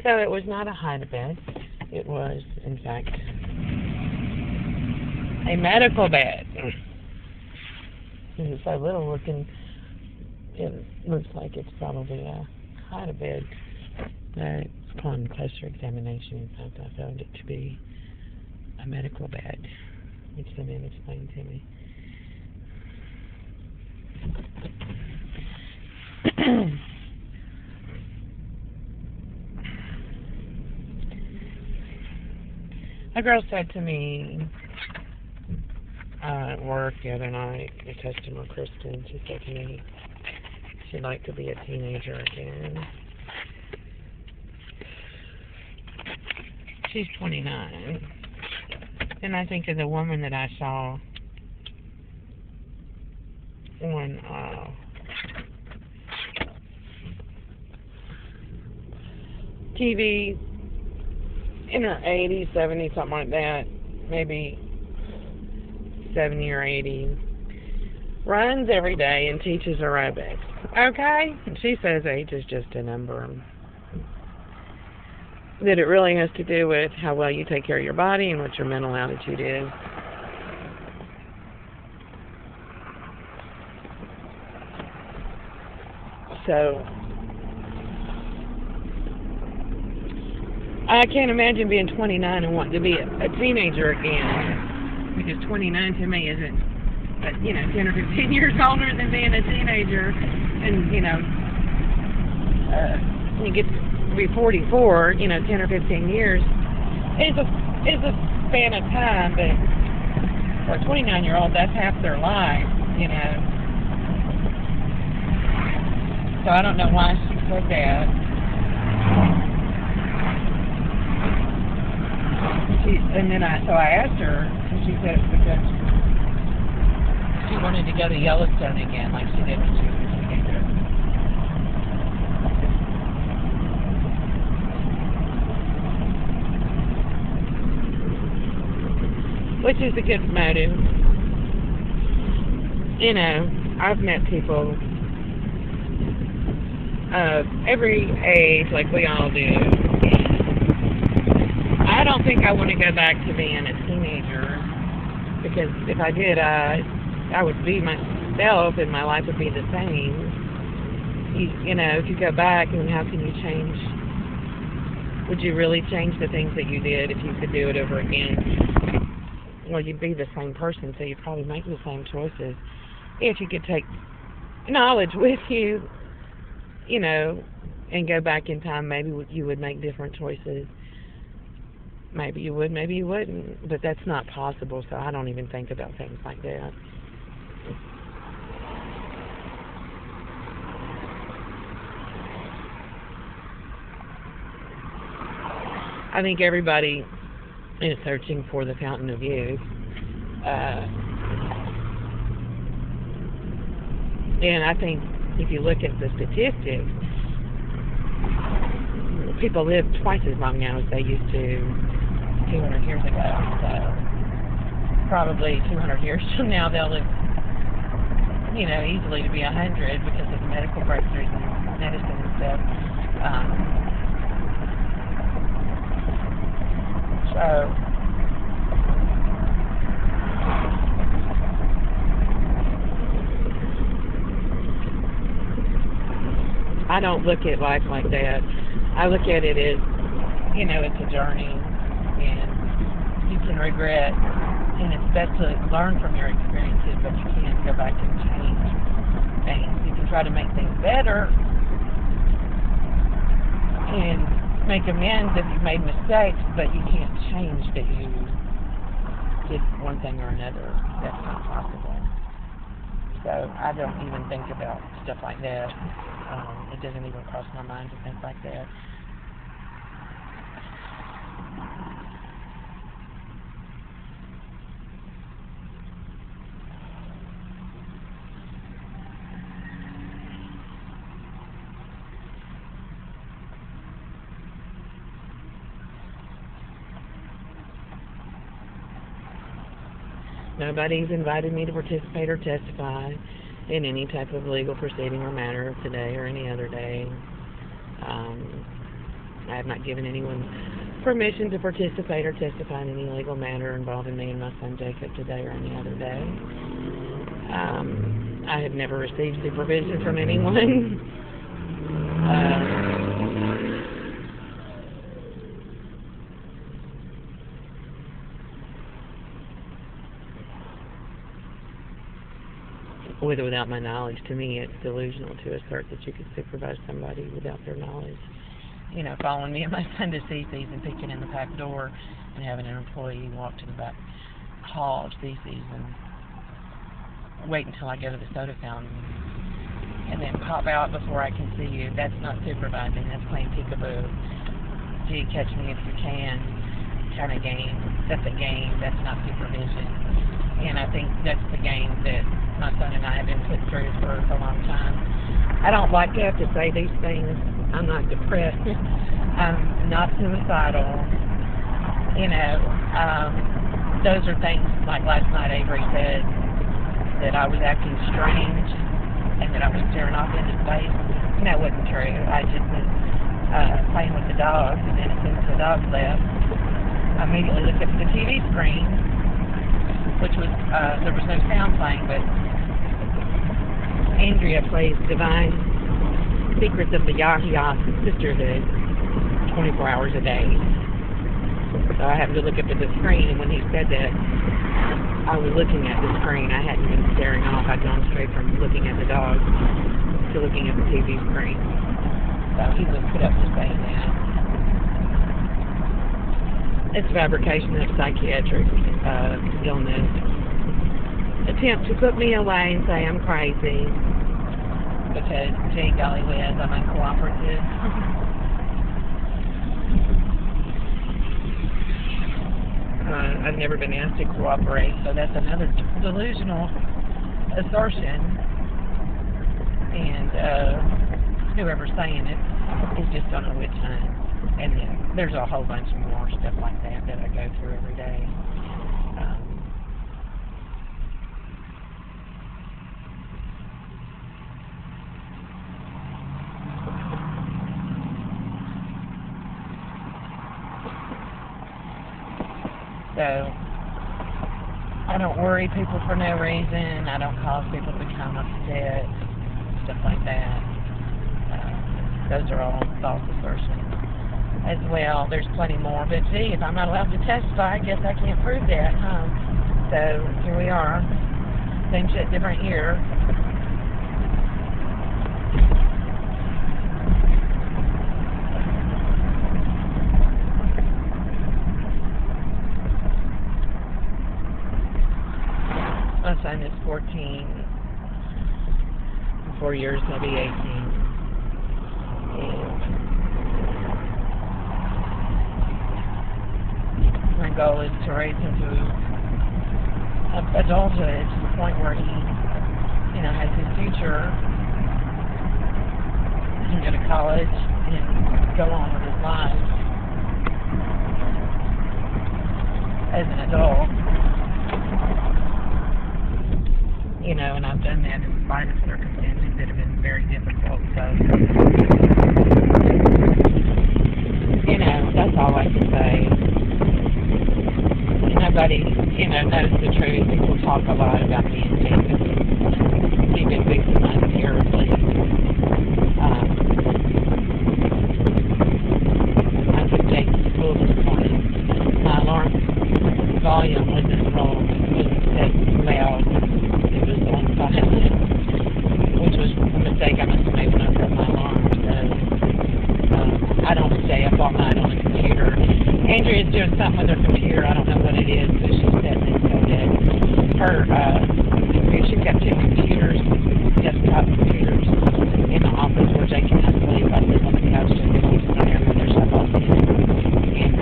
So it was not a hide-a-bed. It was, in fact, a medical bed. It's so little looking, it looks like it's probably a hide-a-bed. But upon closer examination, in fact, I found it to be a medical bed, which the man explained to me. A girl said to me at work the other night, a customer, Kristen, she said to me she'd like to be a teenager again. She's 29. And I think of the woman that I saw on TV in her 80s, 70s, something like that, maybe 70 or 80, runs every day and teaches aerobics. Okay? And she says age is just a number. That it really has to do with how well you take care of your body and what your mental attitude is. So I can't imagine being 29 and wanting to be a teenager again, because 29 to me isn't, 10 or 15 years older than being a teenager. And, you get to be 44, 10 or 15 years is a span of time, but for a 29-year-old, that's half their life, So I don't know why she said that. So I asked her, and she said it's because she wanted to go to Yellowstone again, like she did when she was a teenager. Which is a good motive. I've met people of every age, like we all do. I don't think I want to go back to being a teenager, because if I did, I would be myself and my life would be the same. If you go back, and how can you change? Would you really change the things that you did if you could do it over again? Well, you'd be the same person, so you'd probably make the same choices. If you could take knowledge with you, and go back in time, maybe you would make different choices. Maybe you would, maybe you wouldn't, but that's not possible, so I don't even think about things like that. I think everybody is searching for the fountain of youth. And I think if you look at the statistics, people live twice as long now as they used to 200 years ago. So probably 200 years from now they'll live, easily to be 100 because of the medical breakthroughs in medicine and stuff. I don't look at life like that. I look at it as, it's a journey, and you can regret, and it's best to learn from your experiences, but you can't go back and change things. You can try to make things better and make amends if you've made mistakes, but you can't change that you did one thing or another. That's not possible. So I don't even think about stuff like that. It doesn't even cross my mind to think like that. Nobody's invited me to participate or testify in any type of legal proceeding or matter of today or any other day. I have not given anyone permission to participate or testify in any legal matter involving me and my son Jacob today or any other day. I have never received supervision from anyone. With or without my knowledge, to me it's delusional to assert that you could supervise somebody without their knowledge. You know, following me and my son to CC's and picking in the back door and having an employee walk to the back hall of CC's and wait until I go to the soda fountain and then pop out before I can see you. That's not supervising, that's playing peekaboo. Gee, catch me if you can kind of game. That's a game, that's not supervision. And I think that's the game that my son and I have been put through for a long time. I don't like to have to say these things. I'm not depressed. I'm not suicidal. You know, those are things like last night Avery said that I was acting strange and that I was staring off into space. And that wasn't true. I just was playing with the dogs, and then as soon as the dogs left, I immediately looked up at the TV screen, which was, there was no sound playing, but Andrea plays Divine Secrets of the Yahya Sisterhood 24 hours a day. So I happened to look up at the screen, and when he said that, I was looking at the screen. I hadn't been staring off. I'd gone straight from looking at the dogs to looking at the TV screen. So he was put up to saying that. It's fabrication of psychiatric illness. Attempt to put me away and say I'm crazy because, gee golly whiz, I'm uncooperative. I've never been asked to cooperate, so that's another delusional assertion. And whoever's saying it is just don't know which time. And then there's a whole bunch more stuff like that that I go through every day. So I don't worry people for no reason. I don't cause people to become upset, stuff like that. Those are all false assertions. As well, there's plenty more. But gee, if I'm not allowed to testify, I guess I can't prove that, huh? So here we are. Same shit, different year. My son is 14. In 4 years, he'll be 18. And my goal is to raise him to adulthood, to the point where he, you know, has his future. He can go to college and go on with his life as an adult. You know, and I've done that in spite of circumstances that have been very difficult, so, you know, that's all I can say. Nobody, you know, knows the truth. People talk a lot about me and Jacob being victimized terribly. I took Jacob to school this morning. My alarm volume wasn't rolled. It was set loud. It was on silent, which was a mistake I must have made when I set my alarm. So I don't stay up all night on the computer. Andrea's doing something with her computer. I don't know what it is, but she's setting it so that she's got 2 computers, desktop computers, in the office where Jake can have to leave. I sit on the couch and keep an eye on their stuff off. And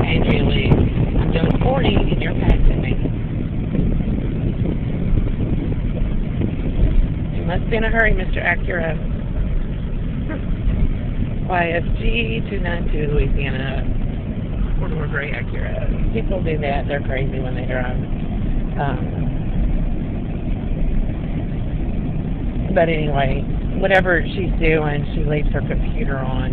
Andrea leaves. I'm doing 40 and you're passing me. You must be in a hurry, Mr. Acura. YFG 292 Louisiana 4-door gray Acura. People do that. They're crazy when they drive. But anyway, whatever she's doing, she leaves her computer on.